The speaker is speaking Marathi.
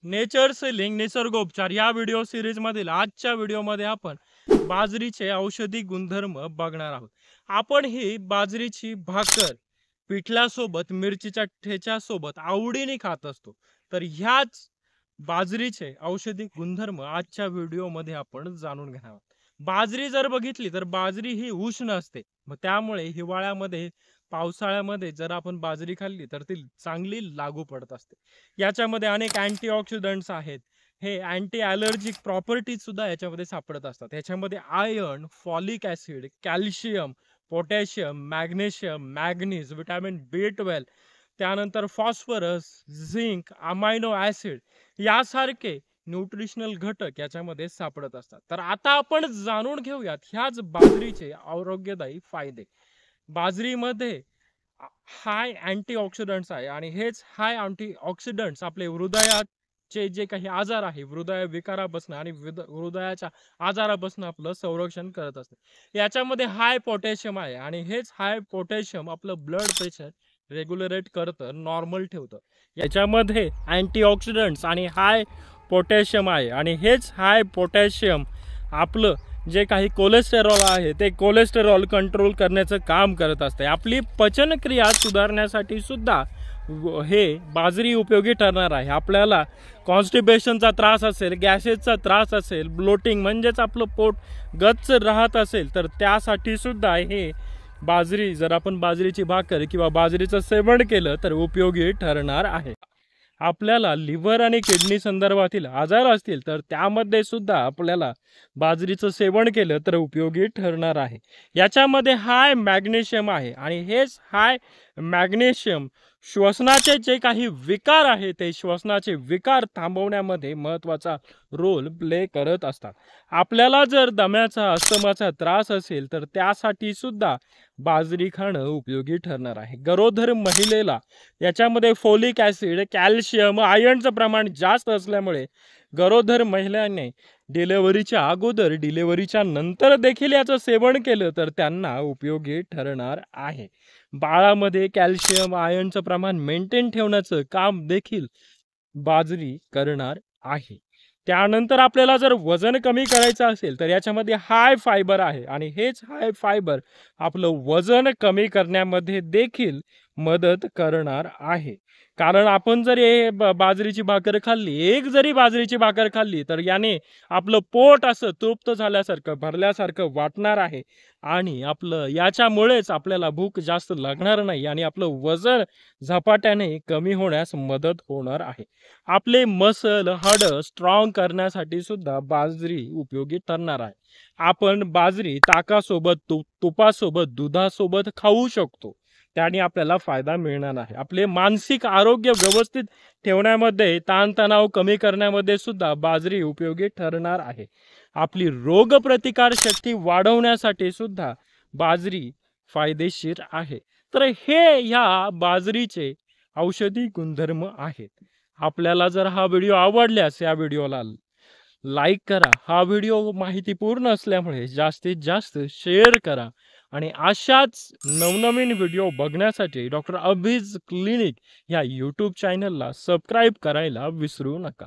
नेचर्स लिंक निसर्गोपचार या व्हिडिओ सिरीज मधील आजच्या व्हिडिओमध्ये आपण बाजरीचे औषधी गुणधर्म बघणार आहोत। आपण ही बाजरीची भाकर पिठल्यासोबत मिरचीच्या ठेच्यासोबत आवडीने खात असतो। तर ह्याच बाजरीचे औषधी गुणधर्म आजच्या व्हिडिओमध्ये आपण जाणून घेणार आहोत। बाजरी जर बघितली तर बाजरी ही उष्ण असते, मग त्यामुळे हिवाळ्यामध्ये पावसाळ्यामध्ये जर आपण बाजरी खाल्ली तर ती चांगली लागू पडत असते। याच्यामध्ये अनेक अँटीऑक्सिडंट्स आहेत। हे अँटी ॲलर्जिक प्रॉपर्टीज सुद्धा याच्यामध्ये सापडत असतात। याच्यामध्ये iron, folic acid, calcium, potassium, magnesium, manganese, vitamin B12, त्यानंतर फॉस्फरस, झिंक, अमायनो ॲसिड यासारखे न्यूट्रिशनल घटक याच्यामध्ये सापडत असतात। तर आता आपण जाणून घेऊयात ह्याच बाजरीचे आरोग्यदायी फायदे। बाजरीमध्ये हाय अँटीऑक्सिडंट्स आहे आणि हेच हाय अँटीऑक्सिडंट्स आपले हृदयाचे जे काही आजार आहे, हृदय विकारापासून आणि हृदयाच्या आजारापासून आपलं संरक्षण करत असते। याच्यामध्ये हाय पोटॅशियम आहे आणि हेच हाय पोटॅशियम आपलं ब्लड प्रेशर रेग्युलेट करतं, नॉर्मल ठेवतं। याच्यामध्ये अँटीऑक्सिडंट्स आणि हाय पोटॅशियम आहे आणि हेच हाय पोटॅशियम आपलं जे काही कोलेस्टेरॉल आहे ते कोलेस्टेरॉल कंट्रोल करण्याचं काम करत असते। आपली पचनक्रिया सुधारण्यासाठी सुद्धा हे बाजरी उपयोगी ठरणार आहे। आपल्याला कॉन्स्टिपेशनचा त्रास असेल, गॅसेसचा त्रास असेल, ब्लोटिंग म्हणजेच आपलं पोट गच्च राहत असेल तर त्यासाठी सुद्धा हे बाजरी जर आपण बाजरीची भाकर किंवा बाजरीचं सेवन केलं तर उपयोगी ठरणार आहे। आपल्याला लिव्हर आणि किडनी संदर्भातील आजार असतील तर त्यामध्ये सुद्धा आपल्याला बाजरीचं सेवन केलं तर उपयोगी ठरणार आहे। याच्यामध्ये हाय मॅग्नेशियम आहे आणि हेच हाय मॅग्नेशियम श्वसनाचे जे काही विकार आहे ते श्वसनाचे विकार थांबवण्यामध्ये महत्त्वाचा रोल प्ले करत असतात। आपल्याला जर दम्याचा अस्थमाचा त्रास असेल तर त्यासाठी सुद्धा बाजरी खाणं उपयोगी ठरणार आहे। गरोदर महिलेला याच्यामध्ये फोलिक ॲसिड, कॅल्शियम, आयर्नचं प्रमाण जास्त असल्यामुळे गरोदर महिलांनी डिलिव्हरीच्या अगोदर, डिलिव्हरीच्या नंतर देखील याचं सेवन केलं तर त्यांना उपयोगी ठरणार आहे। बाळामध्ये कॅल्शियम, आयर्नचं प्रमाण मेंटेन ठेवण्याचं काम देखील बाजरी करणार आहे। त्यानंतर आपल्याला जर वजन कमी करायचं असेल तर याच्यामध्ये हाय फायबर आहे आणि हेच हाय फायबर आपलं वजन कमी करण्यामध्ये देखील मदत करणार आहे। कारण आपण जर हे बाजरीची भाकर खाल्ली, एक जरी बाजरीची भाकर खाल्ली तर याने आपलं पोट असं तृप्त झाल्यासारखं, भरल्यासारखं वाटणार आहे आणि आपलं याच्यामुळेच आपल्याला भूक जास्त लागणार नाही आणि आपलं वजन झपाट्याने कमी होण्यास मदत होणार आहे। आपले मसल, हाडं स्ट्रॉंग करण्यासाठी सुद्धा बाजरी उपयोगी ठरणार आहे। आपण बाजरी ताकासोबत, तुपासोबत, दुधासोबत खाऊ शकतो, त्याने आपल्याला फायदा मिळणार आहे। आपले मानसिक आरोग्य व्यवस्थित ठेवण्यामध्ये, ताणतणाव कमी करण्यामध्ये सुद्धा बाजरी उपयोगी ठरणार आहे। आपली रोगप्रतिकार शक्ती वाढवण्यासाठी सुद्धा बाजरी फायदेशीर आहे। तर हे ह्या बाजरीचे औषधी गुणधर्म आहेत। आपल्याला जर हा व्हिडिओ आवडल्यास या व्हिडिओला लाईक करा। हा व्हिडिओ माहितीपूर्ण असल्यामुळे जास्तीत जास्त शेअर करा आणि अशाच नवनवीन व्हिडिओ बघण्यासाठी डॉक्टर अभीज क्लिनिक या यूट्यूब चॅनलला सबस्क्राईब करायला विसरू नका।